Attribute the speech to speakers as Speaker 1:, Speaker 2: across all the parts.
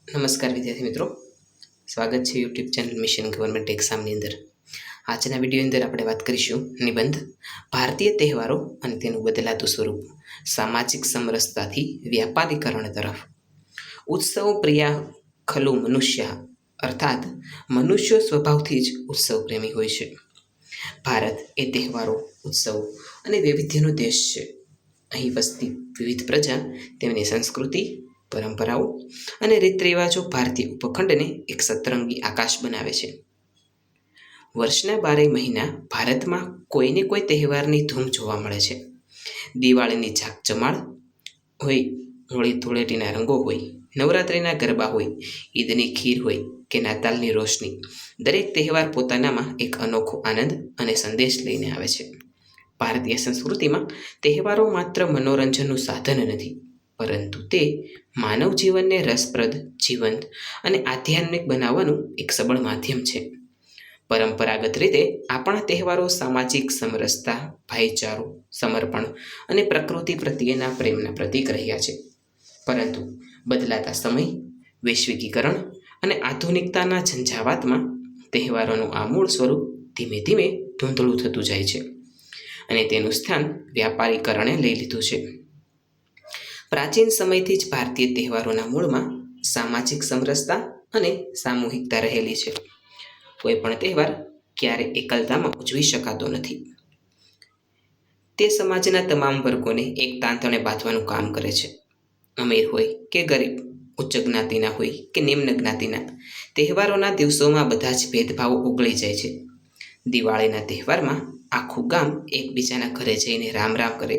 Speaker 1: નમસ્કાર વિદ્યાર્થી મિત્રો, સ્વાગત છે યુટ્યુબ ચેનલ મિશન ગવર્મેન્ટ એક્ઝામની અંદર. આજના વિડીયોની અંદર આપણે વાત કરીશું નિબંધ ભારતીય તહેવારો અને તેનું બદલાતું સ્વરૂપ, સામાજિક સમરસતાથી વ્યાપારીકરણ તરફ. ઉત્સવ પ્રિયા ખલુ મનુષ્ય, અર્થાત મનુષ્યો સ્વભાવથી જ ઉત્સવ પ્રેમી હોય છે. ભારત એ તહેવારો, ઉત્સવો અને વૈવિધ્યનો દેશ છે. અહીં વસતી વિવિધ પ્રજા તેમની સંસ્કૃતિ, પરંપરાઓ અને રીત રિવાજો ભારતીય ઉપખંડને એક સતરંગી આકાશ બનાવે છે. વર્ષના 12 મહિના ભારતમાં કોઈને કોઈ તહેવારની ધૂમ જોવા મળે છે. દિવાળીની ઝાકઝમાળ હોય, હોળી ધૂળેટીના રંગો હોય, નવરાત્રિના ગરબા હોય, ઈદની ખીર હોય કે નાતાલની રોશની, દરેક તહેવાર પોતાનામાં એક અનોખો આનંદ અને સંદેશ લઈને આવે છે. ભારતીય સંસ્કૃતિમાં તહેવારો માત્ર મનોરંજનનું સાધન નથી, પરંતુ તે માનવ જીવનને રસપ્રદ, જીવંત અને આધ્યાત્મિક બનાવવાનું એક સબળ માધ્યમ છે. પરંપરાગત રીતે આપણા તહેવારો સામાજિક સમરસતા, ભાઈચારો, સમર્પણ અને પ્રકૃતિ પ્રત્યેના પ્રેમના પ્રતીક રહ્યા છે. પરંતુ બદલાતા સમય, વૈશ્વિકીકરણ અને આધુનિકતાના ઝંઝાવાતમાં તહેવારોનું આ મૂળ સ્વરૂપ ધીમે ધીમે ધૂંધળું થતું જાય છે અને તેનું સ્થાન વ્યાપારીકરણે લઈ લીધું છે. પ્રાચીન સમયથી જ ભારતીય તહેવારોના મૂળમાં સામાજિક સમરસતા અને સામૂહિકતા રહેલી છે. કોઈ પણ તહેવાર ક્યારે એકલતામાં ઉજવી શકાતો નથી. તે સમાજના તમામ વર્ગોને એક તાંતણે બાંધવાનું કામ કરે છે. અમીર હોય કે ગરીબ, ઉચ્ચ જ્ઞાતિના હોય કે નિમ્ન જ્ઞાતિના, તહેવારોના દિવસોમાં બધા જ ભેદભાવો ઓગળી જાય છે. દિવાળીના તહેવારમાં આખું ગામ એકબીજાના ઘરે જઈને રામ રામ કરે,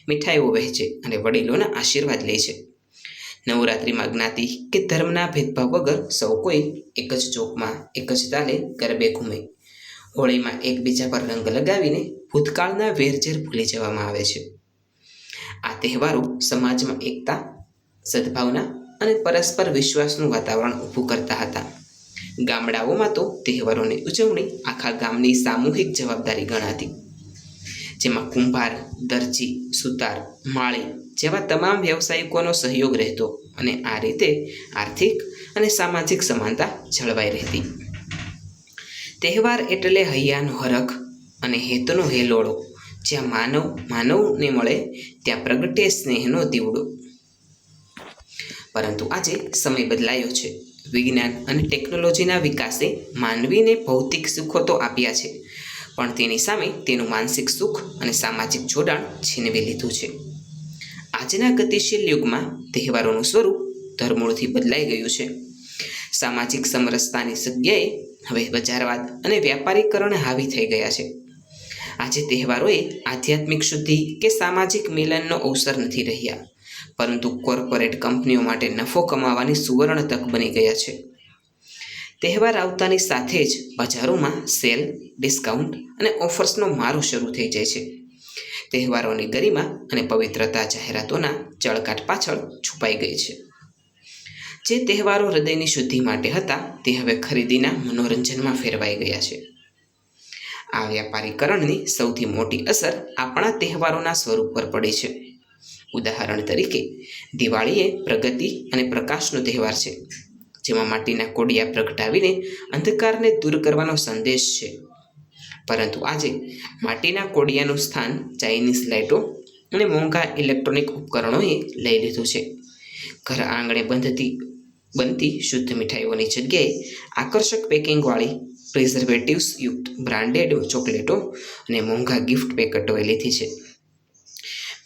Speaker 1: મીઠાઈઓ વહેંચે અને વડીલોના આશીર્વાદ લે છે. નવરાત્રિમાં જ્ઞાતિ કે ધર્મના ભેદભાવ વગર સૌ કોઈ એક જ ચોકમાં એક જ તાલે ગરબે ઘૂમે. હોળીમાં એકબીજા પર રંગ લગાવીને ભૂતકાળના વેરઝેર ભૂલી જવામાં આવે છે. આ તહેવારો સમાજમાં એકતા, સદભાવના અને પરસ્પર વિશ્વાસનું વાતાવરણ ઊભું કરતા હતા. ગામડાઓમાં તો તહેવારોની ઉજવણી આખા ગામની સામૂહિક જવાબદારી ગણાતી, જેમાં કુંભાર, દરજી, સુતાર, માળી જેવા તમામ વ્યવસાયિકોનો સહયોગ રહેતો અને આ રીતે આર્થિક અને સામાજિક સમાનતા જળવાઈ રહેતી. તહેવાર એટલે હૈયાનો હરખ અને હેતનો હેલોળો. જ્યાં માનવને મળે ત્યાં પ્રગટે સ્નેહનો દીવડો. પરંતુ આજે સમય બદલાયો છે. વિજ્ઞાન અને ટેકનોલોજીના વિકાસે માનવીને ભૌતિક સુખો તો આપ્યા છે, પણ તેની સામે તેનું માનસિક સુખ અને સામાજિક જોડાણ છીનવી લીધું છે. આજના ગતિશીલ યુગમાં તહેવારોનું સ્વરૂપ ધરમૂળથી બદલાઈ ગયું છે. સામાજિક સમરસતાની જગ્યાએ હવે બજારવાદ અને વ્યાપારીકરણ હાવી થઈ ગયા છે. આજે તહેવારોએ આધ્યાત્મિક શુદ્ધિ કે સામાજિક મિલનનો અવસર નથી રહ્યા, પરંતુ કોર્પોરેટ કંપનીઓ માટે નફો કમાવાની સુવર્ણ તક બની ગયા છે. તહેવાર આવતાની સાથે જ બજારોમાં સેલ, ડિસ્કાઉન્ટ અને ઓફર્સનો મારો શરૂ થઈ જાય છે. તહેવારોની ગરિમા અને પવિત્રતા જાહેરાતોના ચળકાટ પાછળ છુપાઈ ગઈ છે. જે તહેવારો હૃદયની શુદ્ધિ માટે હતા તે હવે ખરીદીના મનોરંજનમાં ફેરવાઈ ગયા છે. આ વ્યાપારીકરણની સૌથી મોટી અસર આપણા તહેવારોના સ્વરૂપ પર પડી છે. ઉદાહરણ તરીકે, દિવાળી એ પ્રગતિ અને પ્રકાશનો તહેવાર છે, જેમાં માટીના કોડિયા પ્રગટાવીને અંધકારને દૂર કરવાનો સંદેશ છે. પરંતુ આજે માટીના કોડિયાનું સ્થાન ચાઇનીઝ લાઇટો અને મોંઘા ઇલેક્ટ્રોનિક ઉપકરણોએ લઈ લીધું છે. ઘર આંગણે બનતી શુદ્ધ મીઠાઈઓની જગ્યાએ આકર્ષક પેકિંગવાળી, પ્રિઝર્વેટિવ્સ યુક્ત બ્રાન્ડેડ ચોકલેટો અને મોંઘા ગિફ્ટ પેકેટોએ લીધી છે.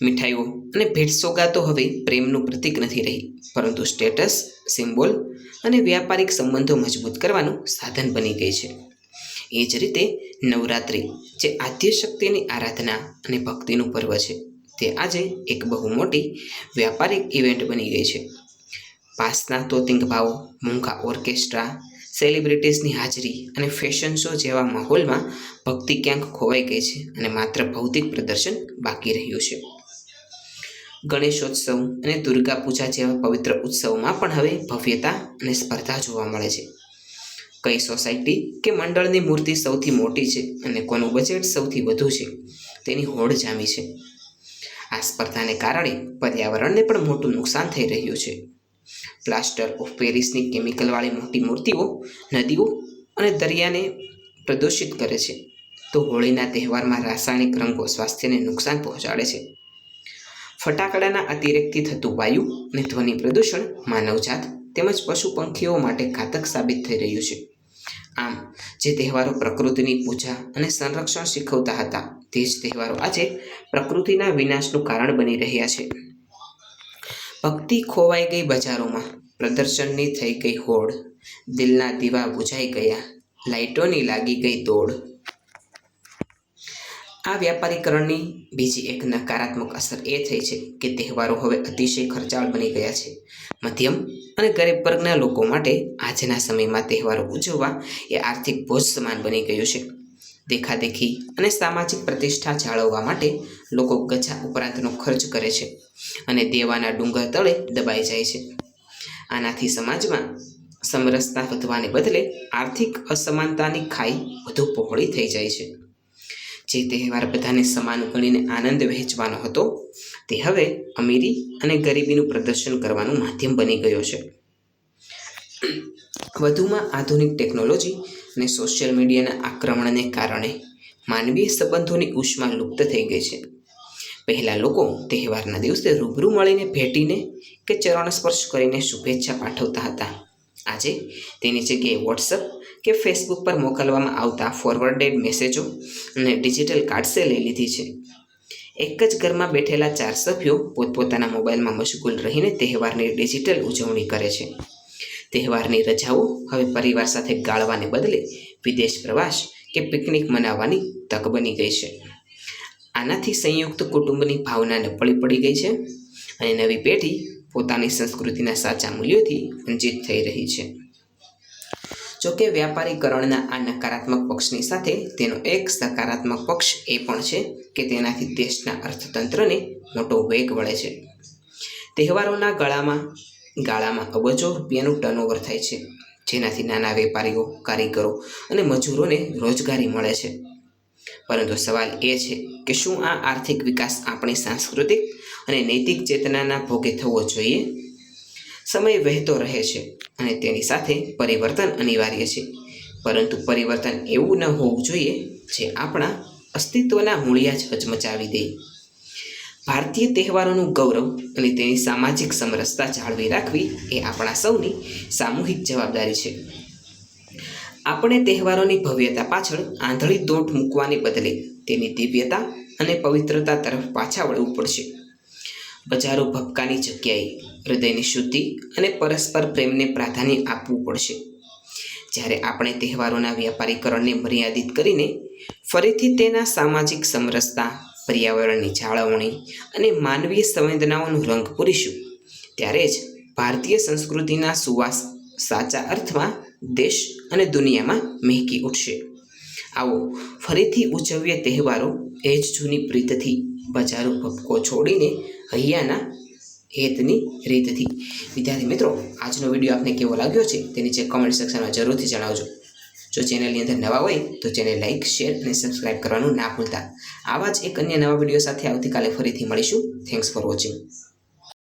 Speaker 1: મીઠાઈઓ અને ભેટ સોગાતો હવે પ્રેમનું પ્રતીક નથી રહી, પરંતુ સ્ટેટસ સિમ્બોલ અને વ્યાપારિક સંબંધો મજબૂત કરવાનું સાધન બની ગઈ છે. એ જ રીતે નવરાત્રિ, જે આદ્ય શક્તિની આરાધના અને ભક્તિનું પર્વ છે, તે આજે એક બહુ મોટી વ્યાપારિક ઇવેન્ટ બની ગઈ છે. પાસના તોતિંગ ભાવો, મોંઘા ઓર્કેસ્ટ્રા, સેલિબ્રિટીઝની હાજરી અને ફેશન શો જેવા માહોલમાં ભક્તિ ક્યાંક ખોવાઈ ગઈ છે અને માત્ર ભૌતિક પ્રદર્શન બાકી રહ્યું છે. ગણેશોત્સવ અને દુર્ગા પૂજા જેવા પવિત્ર ઉત્સવમાં પણ હવે ભવ્યતા અને સ્પર્ધા જોવા મળે છે. કઈ સોસાયટી કે મંડળની મૂર્તિ સૌથી મોટી છે અને કોનું બજેટ સૌથી વધુ છે તેની હોડ જામી છે. આ સ્પર્ધાને કારણે પર્યાવરણને પણ મોટું નુકસાન થઈ રહ્યું છે. પ્લાસ્ટર ઓફ પેરિસની કેમિકલવાળી મોટી મૂર્તિઓ નદીઓ અને દરિયાને પ્રદૂષિત કરે છે, તો હોળીના તહેવારમાં રાસાયણિક રંગો સ્વાસ્થ્યને નુકસાન પહોંચાડે છે. ફટાકડાના અતિરેકથી થતું વાયુ અને ધ્વનિ પ્રદૂષણ માનવજાત તેમજ પશુ પંખીઓ માટે ઘાતક સાબિત થઈ રહ્યું છે. આમ, જે તહેવારો પ્રકૃતિની પૂજા અને સંરક્ષણ શીખવતા હતા, તે જ તહેવારો આજે પ્રકૃતિના વિનાશનું કારણ બની રહ્યા છે. ભક્તિ ખોવાઈ ગઈ બજારોમાં, પ્રદર્શનની થઈ ગઈ હોડ, દિલના દીવા બુઝાઈ ગયા, લાઇટોની લાગી ગઈ દોડ. આ વ્યાપારીકરણની બીજી એક નકારાત્મક અસર એ થઈ છે કે તહેવારો હવે અતિશય ખર્ચાળ બની ગયા છે. મધ્યમ અને ગરીબ વર્ગના લોકો માટે આજના સમયમાં તહેવારો ઉજવવા એ આર્થિક બોજ સમાન બની ગયું છે. દેખાદેખી અને સામાજિક પ્રતિષ્ઠા જાળવવા માટે લોકો ગજા ઉપરાંતનો ખર્ચ કરે છે અને દેવાના ડુંગર તળે દબાઈ જાય છે. આનાથી સમાજમાં સમરસતા વધવાને બદલે આર્થિક અસમાનતાની ખાઈ વધુ પહોળી થઈ જાય છે. જે તહેવાર બધાને સમાન ગણીને આનંદ વહેંચવાનો હતો, તે હવે અમીરી અને ગરીબીનું પ્રદર્શન કરવાનું માધ્યમ બની ગયો છે. વધુમાં આધુનિક ટેકનોલોજી અને સોશિયલ મીડિયાના આક્રમણને કારણે માનવીય સંબંધોની ઉષ્મા લુપ્ત થઈ ગઈ છે. પહેલાં લોકો તહેવારના દિવસે રૂબરૂ મળીને ભેટીને કે ચરણ સ્પર્શ કરીને શુભેચ્છા પાઠવતા હતા. આજે તેની જગ્યાએ વોટ્સઅપ કે ફેસબુક પર મોકલવામાં આવતા ફોરવર્ડેડ મેસેજો અને ડિજિટલ કાર્ડ્સે લઈ લીધી છે. એક જ ઘરમાં બેઠેલા 4 સભ્યો પોતપોતાના મોબાઈલમાં મશગુલ રહીને તહેવારની ડિજિટલ ઉજવણી કરે છે. તહેવારની રજાઓ હવે પરિવાર સાથે ગાળવાને બદલે વિદેશ પ્રવાસ કે પિકનિક મનાવવાની તક બની ગઈ છે. આનાથી સંયુક્ત કુટુંબની ભાવના નબળી પડી ગઈ છે અને નવી પેઢી પોતાની સંસ્કૃતિના સાચા મૂલ્યોથી વંચિત થઈ રહી છે. જોકે વ્યાપારીકરણના આ નકારાત્મક પક્ષની સાથે તેનો એક સકારાત્મક પક્ષ એ પણ છે કે તેનાથી દેશના અર્થતંત્રને મોટો વેગ મળે છે. તહેવારોના ગાળામાં અબજો રૂપિયાનું ટર્નઓવર થાય છે, જેનાથી નાના વેપારીઓ, કારીગરો અને મજૂરોને રોજગારી મળે છે. પરંતુ સવાલ એ છે કે શું આ આર્થિક વિકાસ આપણી સાંસ્કૃતિક અને નૈતિક ચેતનાના ભોગે થવો જોઈએ? સમય વહેતો રહે છે અને તેની સાથે પરિવર્તન અનિવાર્ય છે, પરંતુ પરિવર્તન એવું ન હોવું જોઈએ જે આપણા અસ્તિત્વના મૂળિયા જ હચમચાવી દે. ભારતીય તહેવારોનું ગૌરવ અને તેની સામાજિક સમરસતા જાળવી રાખવી એ આપણા સૌની સામૂહિક જવાબદારી છે. આપણે તહેવારોની ભવ્યતા પાછળ આંધળી દોટ મૂકવાને બદલે તેની દિવ્યતા અને પવિત્રતા તરફ પાછા વળવું પડશે. બજારો ભપકાની જગ્યાએ હૃદયની શુદ્ધિ અને પરસ્પર પ્રેમને પ્રાધાન્ય આપવું પડશે. જ્યારે આપણે તહેવારોના વ્યાપારીકરણને મર્યાદિત કરીને ફરીથી તેના સામાજિક સમરસતા, પર્યાવરણની જાળવણી અને માનવીય સંવેદનાઓનો રંગ પૂરીશું, ત્યારે જ ભારતીય સંસ્કૃતિના સુવાસ સાચા અર્થમાં દેશ અને દુનિયામાં મહેકી ઉઠશે. આવો ફરીથી ઉજવીએ તહેવારો એ જ જૂની પ્રીતથી, બજારો ભપકો છોડીને હૈયાના હેતની રીતથી. વિદ્યાર્થી મિત્રો, આજનો વિડીયો આપને કેવો લાગ્યો છે તે નીચે કોમેન્ટ સેક્શનમાં જરૂરથી જણાવજો. જો ચેનલની અંદર નવા હોય તો ચેનલ લાઇક, શેર અને સબસ્ક્રાઇબ કરવાનું ના ભૂલતા. આવા જ એક અન્ય નવા વિડીયો સાથે આવતીકાલે ફરીથી મળીશું. Thanks for watching.